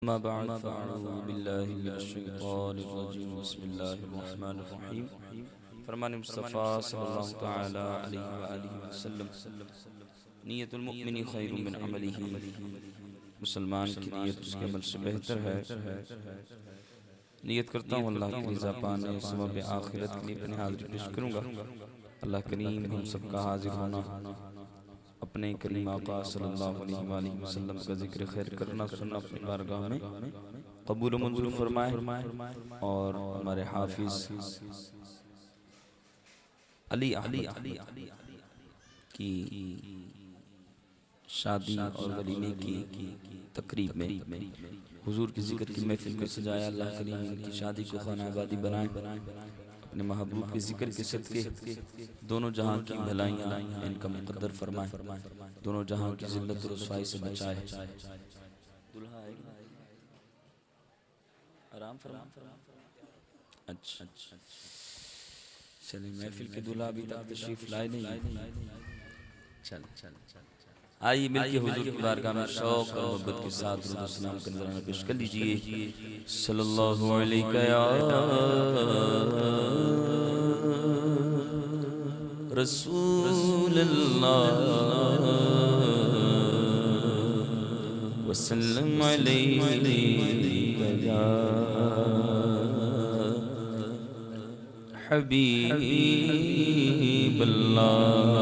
ما بعد فأعوذ بالله من الشیطان الرجیم بسم اللہ الرحمن الرحیم فرمان مصطفیٰ صلی اللہ تعالی علیہ وآلہ وسلم نیت المؤمن خیر من عملہ، مسلمان کی نیت اس کے عمل سے بہتر ہے۔ نیت کرتا ہوں اللہ کی رضا پانے ثواب آخرت کے لیے اپنی حاضری پیش کروں گا۔ اللہ کریم ہم سب کا حاضر ہونا، اپنے کریم آقا صلی اللہ علیہ وآلہ وسلم کا ذکر خیر کرنا سننا اپنی بارگاہ میں قبول و منظور فرمائے، اور ہمارے حافظ علی احمد کی شادی اور ولیمے کی تقریب میں حضور کی ذکر کی محفل کو سجایا۔ اللہ کریم ان کی شادی کو خانہ آبادی بنائے، اپنے محبوب کے ذکر کے صدقے دونوں جہاں کی بھلائیاں ان کا مقدر فرمائے، دونوں جہاں کی ذلت و رسوائی سے بچائے۔ دلہا ہے آرام فرما۔ اچھا چلیں، محفل کے دلہا ابھی تک تشریف لائے نہیں۔ چل آئیے مل کے حضور کی بارگاہ میں شوق اور محبت کے ساتھ درود و سلام کا نذرانہ پیش کر لیجئے۔ صلی اللہ علیہ یا رسول اللہ وسلم علیہ یا حبیب اللہ۔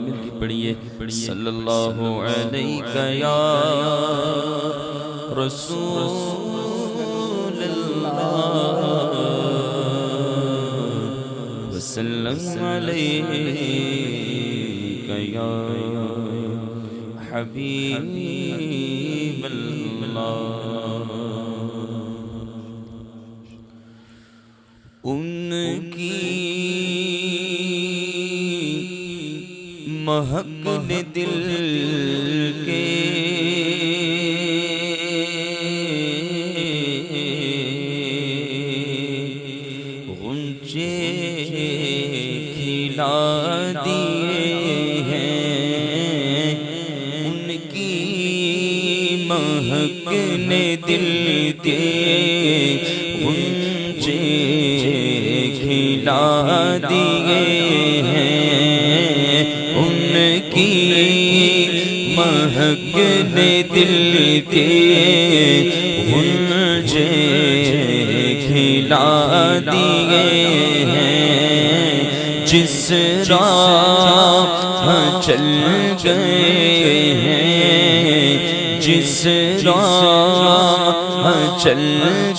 مل کے پڑھیے صلی اللہ علیہ یا رسول اللہ وسلم علیہ یا حبیب اللہ۔ ان کی مہک نے دل کے غنچے کھلا دیے ہیں، ان کی مہک نے دل کے غنچے کھلا دیے ہیں، ان کی مہک نے دل کے غنچے کھلا دیے ہیں۔ جس راہ چل گئے ہیں، جس راہ چل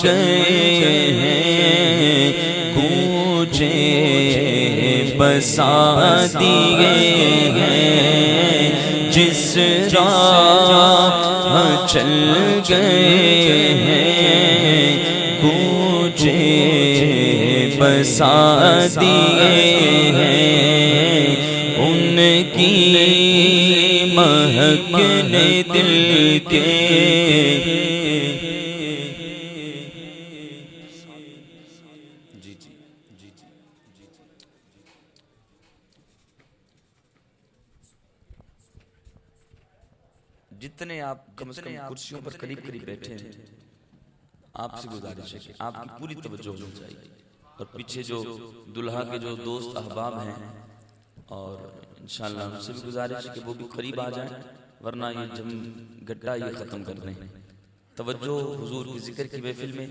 گئے ہیں، کوچے بسا دیے ہیں۔ جس راہ چل گئے ہیں، کوچے بسا دیے ہیں، ان کی مہک نے دل کے جتنے آپ کم از کم کرسیوں پر قریب قریب بیٹھے ہیں، آپ سے گزارش ہے کہ آپ کی پوری توجہ ہونی چاہیے، اور پیچھے جو دلہا کے جو دوست احباب ہیں اور انشاءاللہ ان سے بھی گزارش ہے کہ وہ بھی قریب آ جائیں، ورنہ یہ جم گھٹا یہ ختم کر دیں۔ توجہ حضور کی ذکر کی محفل میں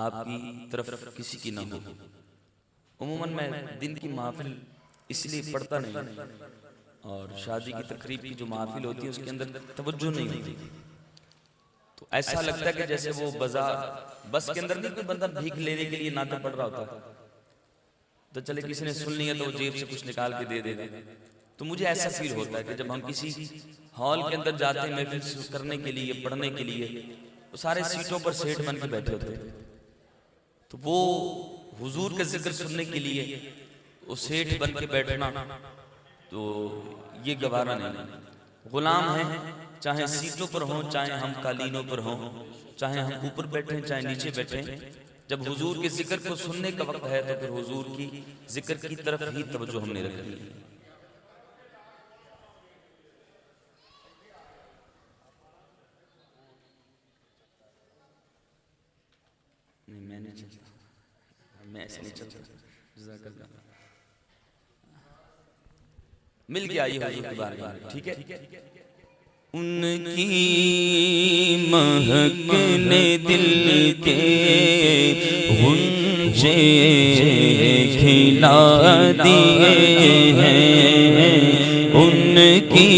آپ کی طرف کسی کی نہ ہو۔ عموماً میں دن کی محفل اس لیے پڑھتا نہیں، اور شادی کی تقریب کی جو محفل ہوتی ہے اس کے اندر توجہ نہیں ہوتی، تو ایسا لگتا ہے کہ جیسے وہ بس کے اندر نہیں کوئی بندہ بھیک لینے کے لیے نعتیں پڑھ رہا ہوتا، تو چلے کسی نے سن لیا تو وہ جیب سے کچھ نکال کے دے دے۔ تو مجھے ایسا فیل ہوتا ہے کہ جب ہم کسی ہال کے اندر جاتے ہیں محفل کرنے کے لیے، پڑھنے کے لیے، وہ سارے سیٹوں پر سیٹ بن کے بیٹھے ہوتے ہیں، تو وہ حضور کا ذکر سننے کے لیے وہ سیٹ بن کے بیٹھنا تو یہ گوارا نہیں۔ غلام ہیں، چاہے سیٹوں پر ہوں، چاہے ہم قالینوں پر ہوں، چاہے ہم اوپر بیٹھیں چاہے نیچے بیٹھیں، جب حضور کے ذکر کو سننے کا وقت ہے تو پھر حضور کی ذکر کی طرف ہی توجہ ہم نے رکھنی ہے۔ چلتا، میں ایسے نہیں چلتا. جزاک اللہ. مل کے آئیے حضور کی بارگاہ میں، ٹھیک ہے. ان کی مہک نے دل کے غنچے کھلا دیے ہیں. ان کی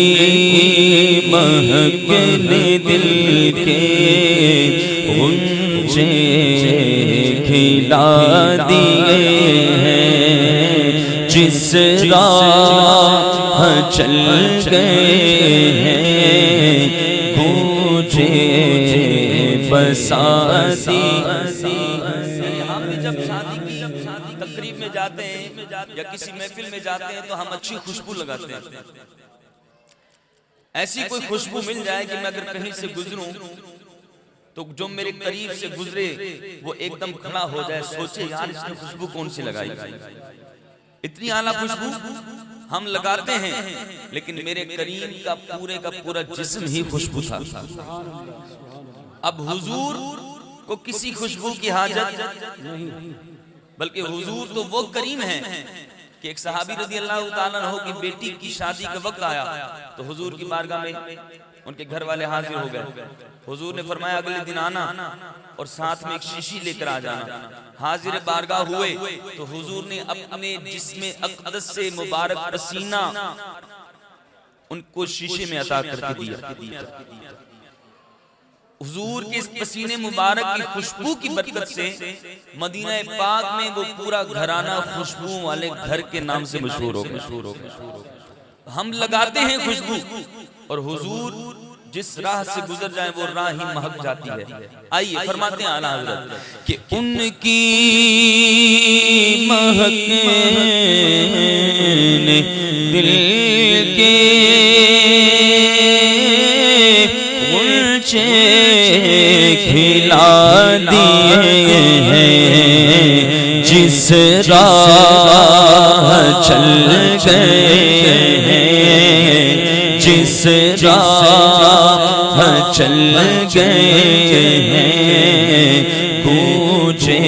مہک نے دل کے غنچے کھلا دیے ہیں. جس راہ چل گئے ہیں گونجے بساتی. ہم بھی جب شادی کی تقریب میں جاتے ہیں یا کسی محفل میں جاتے ہیں تو ہم اچھی خوشبو لگاتے ہیں. ایسی کوئی خوشبو مل جائے کہ میں اگر کہیں سے گزروں تو جو میرے قریب سے گزرے وہ ایک دم کھڑا ہو جائے، سوچے یار اس نے خوشبو کون سی لگائی. اتنی اعلیٰ خوشبو ہم لگاتے ہیں لیکن میرے کریم کا پورا جسم ہی خوشبو تھا. اب حضور کو کسی خوشبو کی حاجت نہیں، بلکہ حضور تو وہ کریم ہیں کہ ایک صحابی رضی اللہ تعالیٰ عنہ کی بیٹی کی شادی کا وقت آیا تو حضور کی بارگاہ میں ان کے گھر والے حاضر ہو گئے. حضور نے فرمایا اگلے دن آنا اور ساتھ میں ایک شیشی لے کر آ جانا. حاضر بارگاہ ہوئے تو حضور نے اپنے جسم اقدس سے مبارک پسینہ ان کو شیشے میں عطا کر کے دیا. حضور کے اس پسینے مبارک کی خوشبو کی برکت سے مدینہ پاک میں وہ پورا گھرانہ خوشبو والے گھر کے نام سے مشہور ہو گیا. ہم لگاتے ہیں خوشبو اور حضور جس راہ سے گزر جائیں وہ راہ ہی مہک جاتی ہے. آئیے فرماتے ہیں اعلیٰ حضرت کہ ان کی مہک نے دل کے غنچے کھلا دیے ہیں. جس راہ چل گئے ہیں، جس راہ چل گئے ہیں گونجے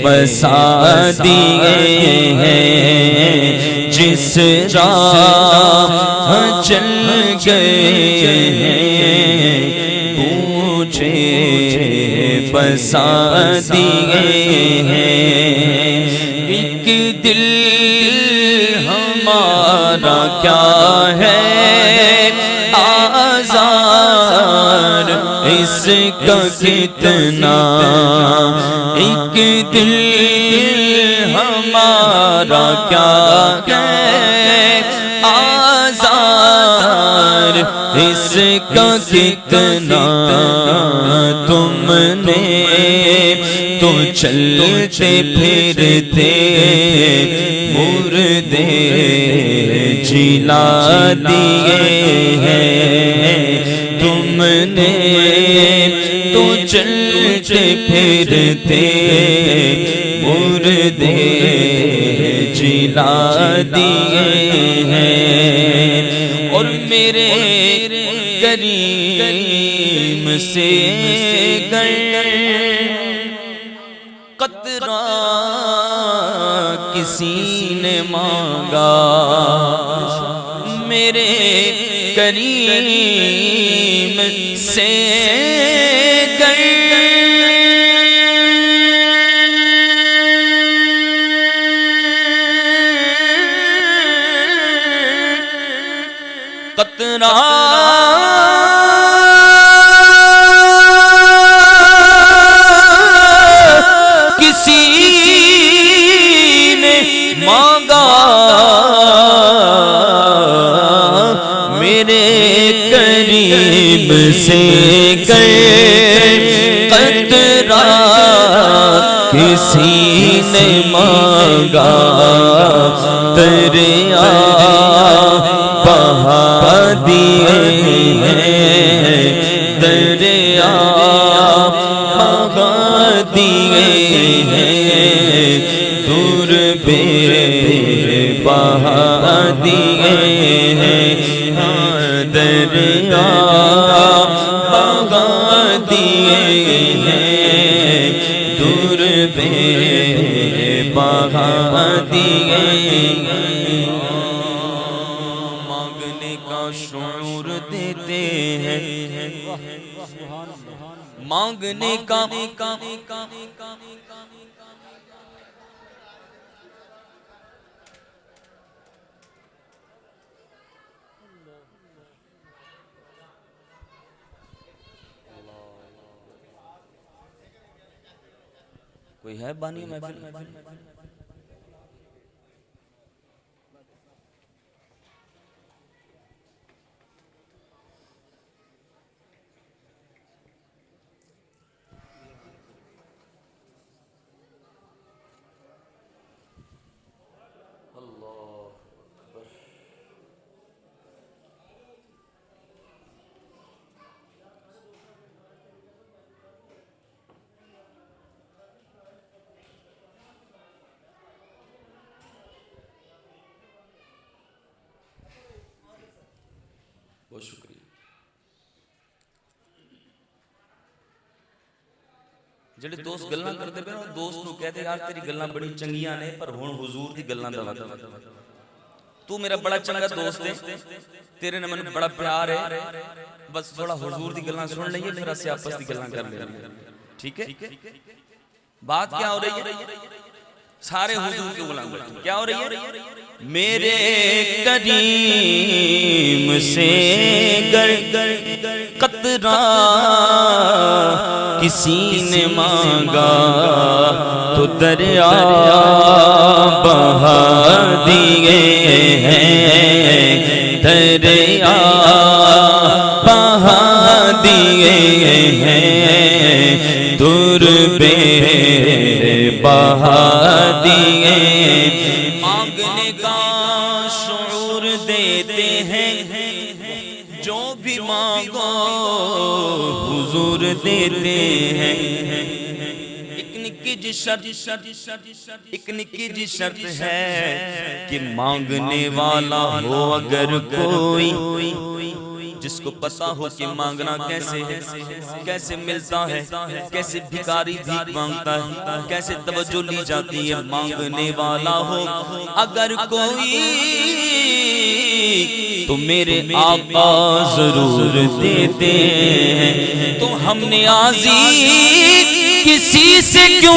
بسا دیے ہیں. جس راہ چل گئے ہیں گونجے بسا دیے ہیں. ایک دل ہمارا کیا ہے آزار اس کا کتنا، ایک دل ہمارا کیا ہے آزار اس کا کتنا. تم نے تو چلتے پھرتے مردے جلا دیے ہیں. تم نے تو چلتے پھرتے مردے جلا دیے ہیں. اور میرے کریم سے گر قطرہ کسی نے مانگا، میرے کریم سے گر قطرہ مانگا، میرے کریم سے قطرہ کسی نے مانگا. دریا بہا دیے ہیں، دریا بہا دیے ہیں، دور بے بہا دیے ہیں. دریا بہا دیے ہیں، مانگنے کا شعور دیتے ہیں، مانگنے کا کوئی ہے بانی محفل؟ بہت شکریہ۔ جڑے دوست گلاں کرتے پہ نا، دوست نو کہتے یار تیری گلاں بڑی چنگیاں نے، پر ہن حضور دی گلاں دا وقت ہے، تو میرا بڑا چنگا دوست ہے، تیرے نے مجھے بڑا پیار ہے، بس تھوڑا حضور دی گلاں سن لئیے، پھر اسے آپس دی گلاں کر لیں، ٹھیک ہے؟ بات کیا ہو رہی ہے؟ سارے حضور کے غلام بیٹھے، کیا ہو رہی ہے؟ میرے کریم سے گر قطرہ کسی نے مانگا تو دریا بہا دیے ہیں، دریا بہا دیے ہیں، دور بے بہا دیے، مانگنے کا شعور دیتے ہیں، جو بھی مانگو حضور دیتے ہیں۔ ایک نکی جی شرط ہے کہ مانگنے والا ہو اگر کوئی، جس کو پتا ہو کہ مانگنا کیسے ہے، کیسے ملتا ہے، کیسے بھکاری بھیک مانگتا ہے، کیسے توجہ لی جاتی ہے، مانگنے والا ہو اگر کوئی تو میرے آقا ضرور دیتے ہیں۔ تو ہم نیازی کسی سے کیوں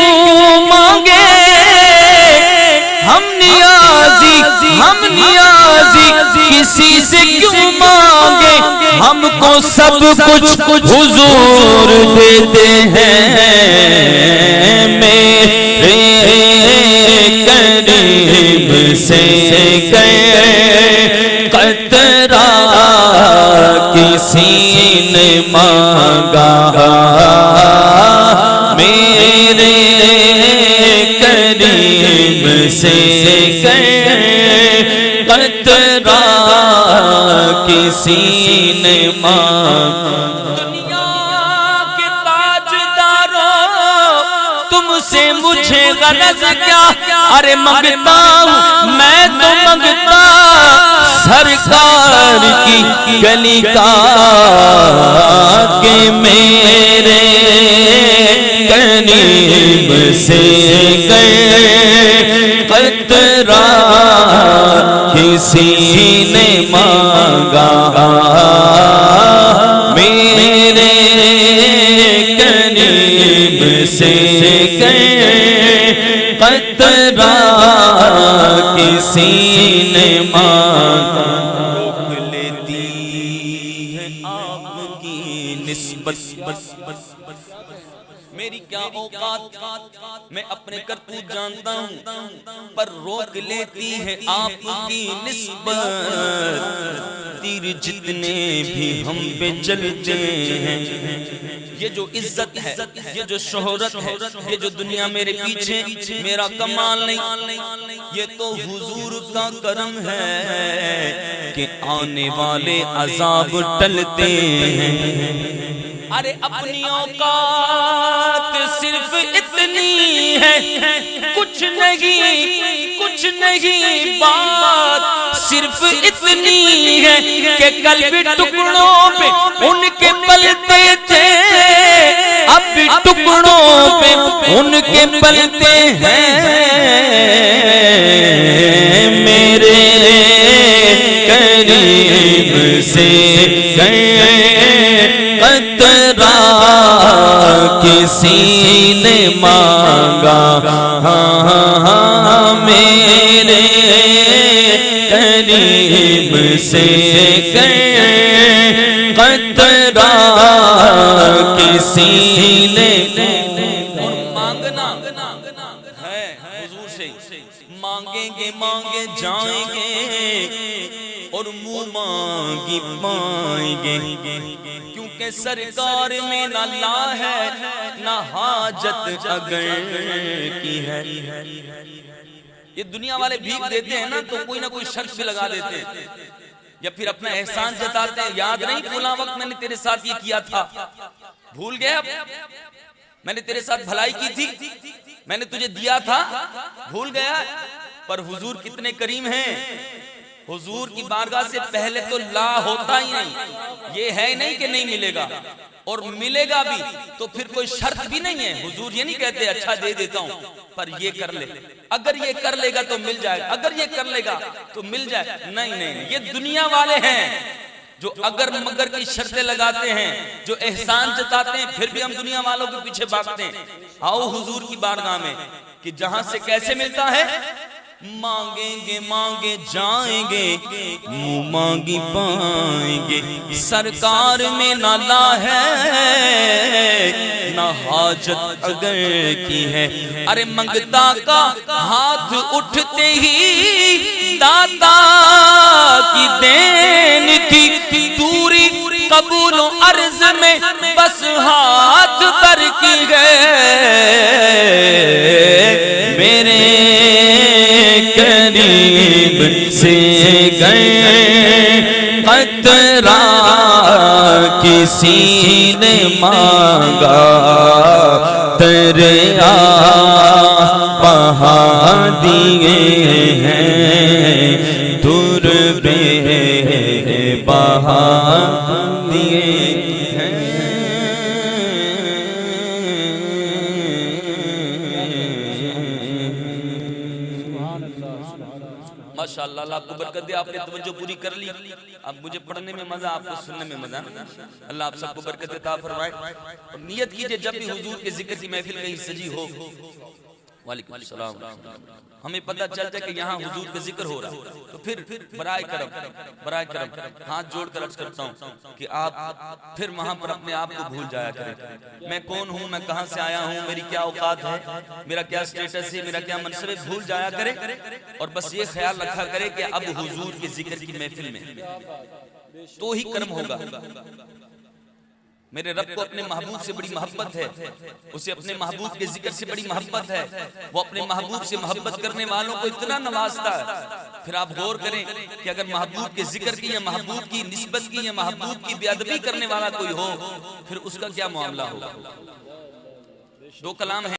مانگے، ہم نیازی کسی سے کیوں مانگے، ہم کو سب کچھ حضور دیتے ہیں۔ میرے کریم سے قطرہ کسی نے مانگا، میرے کریم سے قطرہ کسی نے مانگا۔ دنیا کے تاجداروں تم سے مجھے غرض کیا، ارے منگتا ہوں میں تو منگتا سرکار کی گلی کا، کہ میرے کریم سے قطرہ کسی نے مانگا، میرے کریم سے قطرہ کسی نے مانگا۔ روک لیتی ہے آپ کی نسبت میری کیا اوقات، میں اپنے کرتوت جانتا ہوں، پر روک لیتی ہے آپ کی نسبت۔ تیر جتنے بھی ہم پہ چلتے ہیں، یہ جو عزت ہے، یہ جو شہرت ہے، یہ جو دنیا میرے پیچھے، میرا کمال نہیں، یہ تو حضور کا کرم ہے کہ آنے والے عذاب ٹلتے ہیں۔ ارے اپنی اوقات صرف اتنی ہے، کچھ نہیں بات صرف اتنی ہے کہ قلب ٹکڑوں پہ ان کے پلتے تھے، اب ٹکڑوں پہ ان کے پلتے ہیں، میرے قریب سے گئے قطرہ کسی نے مانگا، میرے قریب سے گئے قطرہ کسی نے، اور مانگنا ہے حضور سے، مانگیں گے مانگے جائیں گے اور منہ مانگی پائیں گے، کیونکہ سرکار میں نہ لا ہے نہ حاجت اگر کی ہے۔ یہ دنیا والے بھیک دیتے ہیں نا تو کوئی نہ کوئی شرط بھی لگا دیتے ہیں، یا پھر اپنا احسان جتاتے ہیں، یاد نہیں فلاں وقت میں نے تیرے ساتھ یہ کیا تھا، بھول گیا، میں نے تیرے ساتھ بھلائی کی تھی، میں نے تجھے دیا تھا، بھول گیا۔ پر حضور کتنے کریم ہیں، حضور کی بارگاہ سے پہلے تو لا ہوتا ہی نہیں، یہ ہے نہیں کہ نہیں ملے گا، اور ملے گا بھی تو پھر کوئی شرط بھی نہیں ہے۔ حضور یہ نہیں کہتے اچھا دے دیتا ہوں پر یہ کر لے، اگر یہ کر لے گا تو مل جائے گا، اگر یہ کر لے گا تو مل جائے، نہیں، یہ دنیا والے ہیں جو اگر مگر کی شرطیں لگاتے ہیں، جو احسان جتاتے ہیں، پھر بھی ہم دنیا والوں کے پیچھے بھاگتے ہیں۔ آؤ حضور کی بارگاہ میں کہ جہاں سے کیسے ملتا ہے، مانگیں گے مانگے جائیں گے، منہ مانگی پائیں گے، سرکار میں نہ لا ہے نہ حاجت اگر کی ہے۔ ارے منگتا کا ہاتھ اٹھتے ہی داتا کی دین تھی، دوری قبول و عرض میں بس ہاتھ در کی گئے، میرے قریب سے گئے قطرہ کسی نے مانگا، دریا بہا دیے ہیں، دور بے بہا دیے ہیں۔ ماشاءاللہ، اللہ آپ کو برکت دے، آپ نے توجہ پوری کر لی، اب مجھے پڑھنے میں مزہ، آپ کو سننے میں مزہ، اللہ آپ سب کو برکت عطا فرمائے۔ اور نیت کیجئے جب بھی حضور کے ذکر کی محفل کہیں سجی ہو، وعلیکم السلام، ہمیں پتہ چل جائے کہ یہاں حضور کا ذکر ہو رہا، تو پھر برائے کرم ہاتھ جوڑ کر عرض کرتا ہوں کہ آپ پھر وہاں پر اپنے آپ کو بھول جایا کریں، میں کون ہوں، میں کہاں سے آیا ہوں، میری کیا اوقات ہے، میرا کیا سٹیٹس ہے، میرا کیا منصب ہے، بھول جایا کریں، اور بس یہ خیال رکھا کرے کہ اب حضور کے ذکر کی محفل میں تو ہی کرم ہوگا۔ میرے رب کو اپنے محبوب سے بڑی محبت ہے، اسے اپنے محبوب کے ذکر سے بڑی محبت ہے، وہ اپنے محبوب سے محبت کرنے والوں کو اتنا نوازتا ہے۔ پھر آپ غور کریں کہ اگر محبوب کے ذکر کی یا محبوب کی نسبت کی یا محبوب کی بے ادبی کرنے والا کوئی ہو، پھر اس کا کیا معاملہ ہوگا۔ دو کلام ہے۔